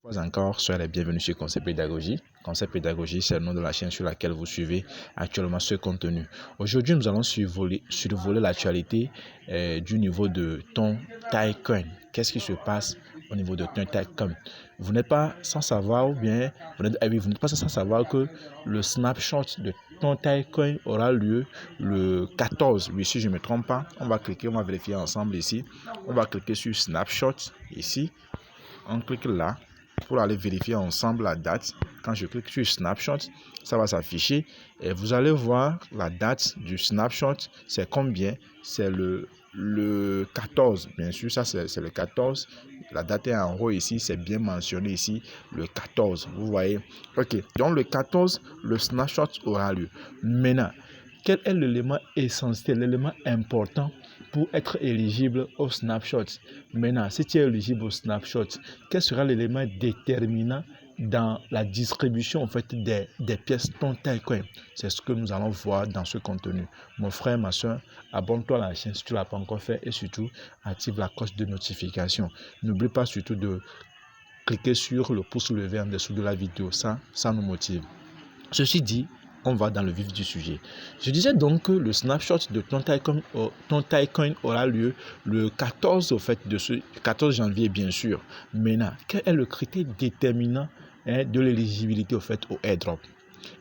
Pas encore, soyez les bienvenus sur Concept Pédagogie. Concept Pédagogie, c'est le nom de la chaîne sur laquelle vous suivez actuellement ce contenu. Aujourd'hui, nous allons survoler l'actualité du niveau de ton Taïcoin. Qu'est-ce qui se passe au niveau de ton Taïcoin? Vous n'êtes pas sans savoir, ou bien vous n'êtes pas sans savoir que le snapshot de ton Taïcoin aura lieu le 14. Oui, si je ne me trompe pas, on va cliquer, on va vérifier ensemble ici. On va cliquer sur Snapshot ici. On clique là pour aller vérifier ensemble la date. Quand je clique sur Snapshot, ça va s'afficher et vous allez voir la date du snapshot. C'est combien? C'est le 14. Bien sûr, ça c'est le 14. La date est en haut ici, c'est bien mentionné ici, le 14. Vous voyez? Ok, donc le 14, le snapshot aura lieu. Maintenant, quel est l'élément essentiel, l'élément important pour être éligible au snapshot? Maintenant, si tu es éligible au snapshot, quel sera l'élément déterminant dans la distribution en fait, des pièces ton Taïcoin? C'est ce que nous allons voir dans ce contenu. Mon frère, ma soeur, abonne-toi à la chaîne si tu ne l'as pas encore fait et surtout active la cloche de notification. N'oublie pas surtout de cliquer sur le pouce levé en dessous de la vidéo. Ça nous motive. Ceci dit, on va dans le vif du sujet. Je disais donc que le snapshot de ton Taïcoin aura lieu le 14 au fait de ce 14 janvier bien sûr. Maintenant, quel est le critère déterminant de l'éligibilité au fait au airdrop?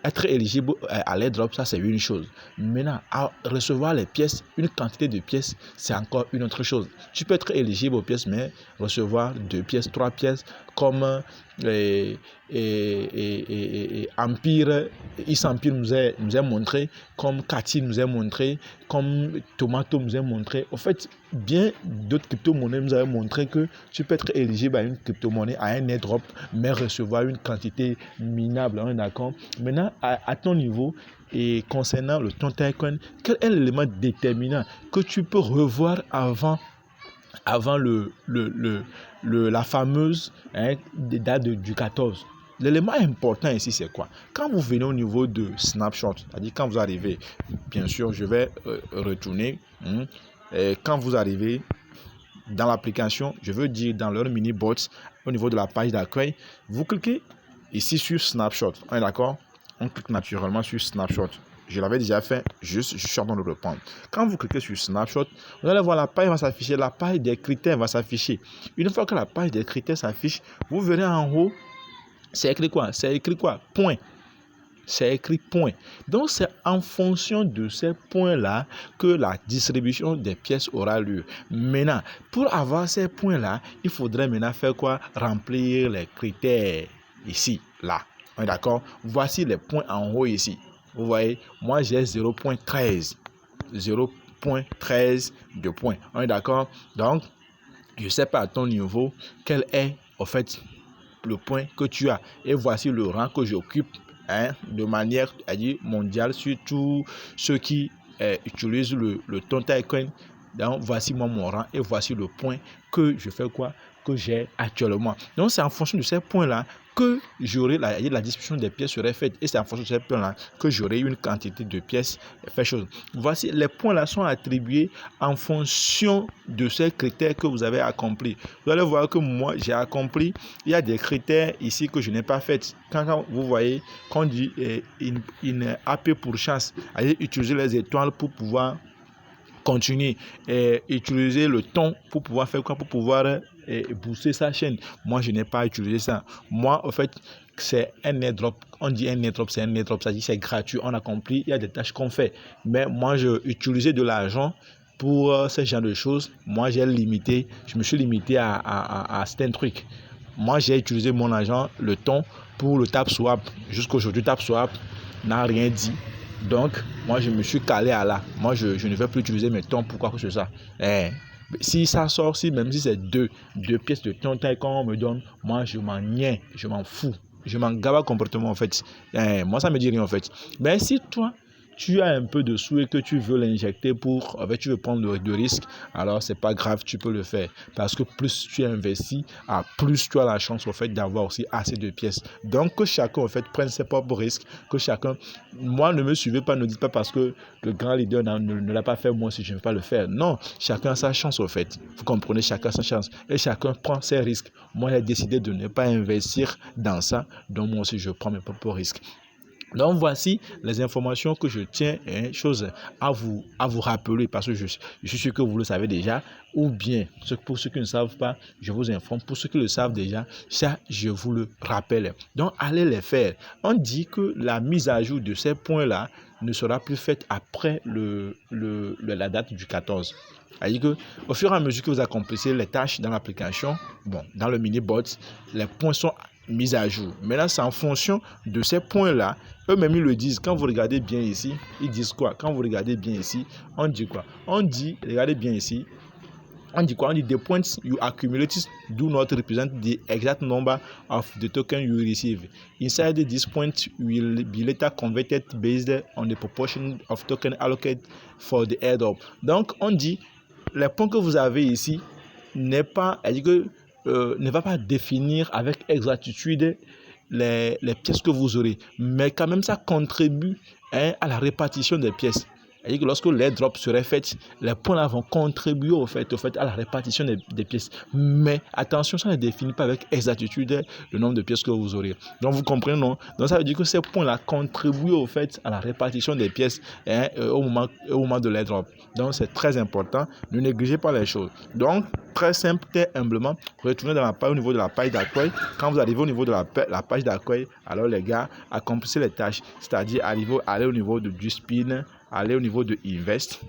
Être éligible à l'airdrop, ça c'est une chose. Maintenant, à recevoir les pièces, une quantité de pièces, c'est encore une autre chose. Tu peux être éligible aux pièces, mais recevoir 2 pièces, 3 pièces, comme Empire, Is-Empire nous a montré, comme Cathy nous a montré, comme Tomato nous a montré. En fait, bien d'autres crypto-monnaies nous avaient montré que tu peux être éligible à une crypto-monnaie, à un airdrop, mais recevoir une quantité minable, hein, d'accord? Maintenant, à ton niveau, et concernant le ton Taïcoin, quel est l'élément déterminant que tu peux revoir avant la fameuse date du 14? L'élément important ici, c'est quoi? Quand vous venez au niveau de snapshot, c'est-à-dire quand vous arrivez, bien sûr, je vais retourner. Quand vous arrivez dans l'application, je veux dire dans leur mini-bot, au niveau de la page d'accueil, vous cliquez ici sur Snapshot. On est d'accord? On clique naturellement sur Snapshot. Je l'avais déjà fait, juste je suis en train de le reprendre. Quand vous cliquez sur Snapshot, vous allez voir la page va s'afficher, la page des critères va s'afficher. Une fois que la page des critères s'affiche, vous verrez en haut, c'est écrit quoi? C'est écrit quoi? Point. C'est écrit point. Donc, c'est en fonction de ces points-là que la distribution des pièces aura lieu. Maintenant, pour avoir ces points-là, il faudrait maintenant faire quoi? Remplir les critères ici, là. On est d'accord? Voici les points en haut ici. Vous voyez, moi j'ai 0.13. 0.13 de points. On est d'accord? Donc, je ne sais pas à ton niveau quel est, en fait, le point que tu as. Et voici le rang que j'occupe de manière mondiale sur tous ceux qui utilisent le ton Taïcoin. Donc, voici moi mon rang et voici le point que je fais quoi? Que j'ai actuellement. Donc, c'est en fonction de ces points-là que j'aurai la distribution des pièces serait faite et c'est en fonction de ces points-là que j'aurai une quantité de pièces fait chose. Voici, les points-là sont attribués en fonction de ces critères que vous avez accomplis. Vous allez voir que moi, j'ai accompli, il y a des critères ici que je n'ai pas fait. Quand vous voyez qu'on dit une AP pour chance, allez utiliser les étoiles pour pouvoir continuer et utiliser le ton pour pouvoir faire quoi? Pour pouvoir booster sa chaîne. Moi, je n'ai pas utilisé ça. Moi, en fait, c'est un airdrop. On dit un airdrop, c'est un airdrop. Ça dit c'est gratuit. On a compris. Il y a des tâches qu'on fait. Mais moi, je utilisais de l'argent pour ce genre de choses. Moi, je me suis limité à certains trucs. Moi, j'ai utilisé mon argent, le ton, pour le TapSwap. Jusqu'aujourd'hui, TapSwap n'a rien dit. Donc, moi, je me suis calé à là. Moi, je ne vais plus utiliser mes tons pour quoi que ce soit. Si ça sort, même si c'est deux pièces de ton taille qu'on me donne, moi, je m'en fous. Je m'en gave complètement, en fait. Moi, ça me dit rien, en fait. Mais si toi, tu as un peu de sous et que tu veux l'injecter tu veux prendre de risques, alors c'est pas grave, tu peux le faire. Parce que plus tu investis, plus tu as la chance, au fait, d'avoir aussi assez de pièces. Donc, que chacun, au fait, prenne ses propres risques, que chacun, moi, ne me suivez pas, ne dites pas parce que le grand leader ne l'a pas fait, moi aussi, je ne vais pas le faire. Non, chacun a sa chance, au fait. Vous comprenez, chacun a sa chance. Et chacun prend ses risques. Moi, j'ai décidé de ne pas investir dans ça, donc moi aussi, je prends mes propres risques. Donc voici les informations que je tiens chose à vous rappeler parce que je suis sûr que vous le savez déjà, ou bien pour ceux qui ne savent pas, je vous informe, pour ceux qui le savent déjà, ça je vous le rappelle. Donc allez les faire. On dit que la mise à jour de ces points-là ne sera plus faite après la date du 14. C'est-à-dire que au fur et à mesure que vous accomplissez les tâches dans l'application, dans le mini-bot, les points sont mis à jour. Maintenant, c'est en fonction de ces points-là. Eux-mêmes, ils le disent. Quand vous regardez bien ici, ils disent quoi? Quand vous regardez bien ici, on dit quoi? On dit, regardez bien ici, on dit quoi? On dit the points you accumulate do not represent the exact number of the token you receive. Inside this point will be later converted based on the proportion of token allocated for the airdrop. Donc, on dit, les points que vous avez ici ne va pas définir avec exactitude les pièces que vous aurez, mais quand même ça contribue à la répartition des pièces. C'est-à-dire que lorsque les drops seraient faits, les points là vont contribuer au fait à la répartition des pièces. Mais attention, ça ne définit pas avec exactitude le nombre de pièces que vous aurez. Donc vous comprenez, non? Donc ça veut dire que ces points là contribuent au fait à la répartition des pièces au moment de l'airdrop. Donc c'est très important. Ne négligez pas les choses. Donc très simple, très humblement, retournez au niveau de la page d'accueil. Quand vous arrivez au niveau de la page d'accueil, alors les gars, accomplissez les tâches. C'est-à-dire allez au niveau du spin, allez au niveau de Invest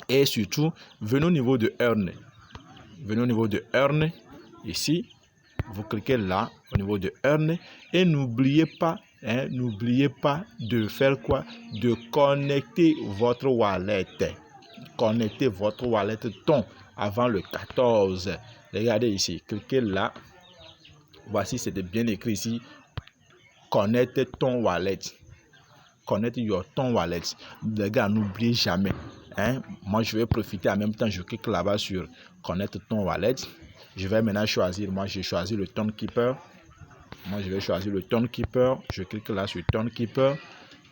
et surtout, venez au niveau de Earn. Venez au niveau de Earn, ici, vous cliquez là, au niveau de Earn et n'oubliez pas de faire quoi? De connecter votre wallet. Connectez votre wallet ton avant le 14. Regardez ici, cliquez là. Voici, c'était bien écrit ici. Connecte ton wallet. Connect your ton wallet. Les gars, n'oubliez jamais. Moi, je vais profiter en même temps. Je clique là-bas sur Connect ton wallet. Je vais maintenant choisir. Moi, j'ai choisi le Townkeeper. Moi, je vais choisir le Townkeeper. Je clique là sur Townkeeper.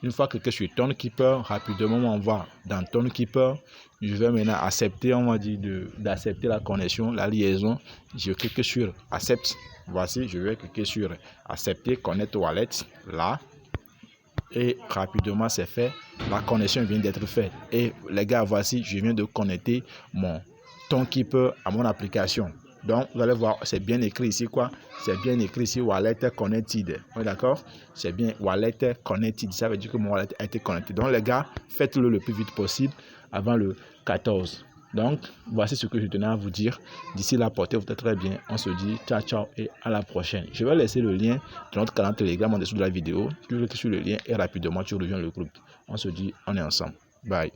Une fois cliqué sur Townkeeper, rapidement, on va dans Townkeeper. Je vais maintenant accepter, on va dire, d'accepter la connexion, la liaison. Je clique sur Accept. Voici, je vais cliquer sur Accepter, Connect Wallet. Là. Et rapidement, c'est fait. La connexion vient d'être faite. Et les gars, voici, je viens de connecter mon Townkeeper à mon application. Donc, vous allez voir, c'est bien écrit ici, quoi. C'est bien écrit ici, Wallet Connected. Oui, d'accord? C'est bien Wallet Connected. Ça veut dire que mon wallet a été connecté. Donc, les gars, faites-le le plus vite possible avant le 14. Donc, voici ce que je tenais à vous dire. D'ici là, portez-vous très bien. On se dit ciao, ciao et à la prochaine. Je vais laisser le lien de notre canal Telegram en dessous de la vidéo. Tu cliques sur le lien et rapidement, tu rejoins le groupe. On se dit, on est ensemble. Bye.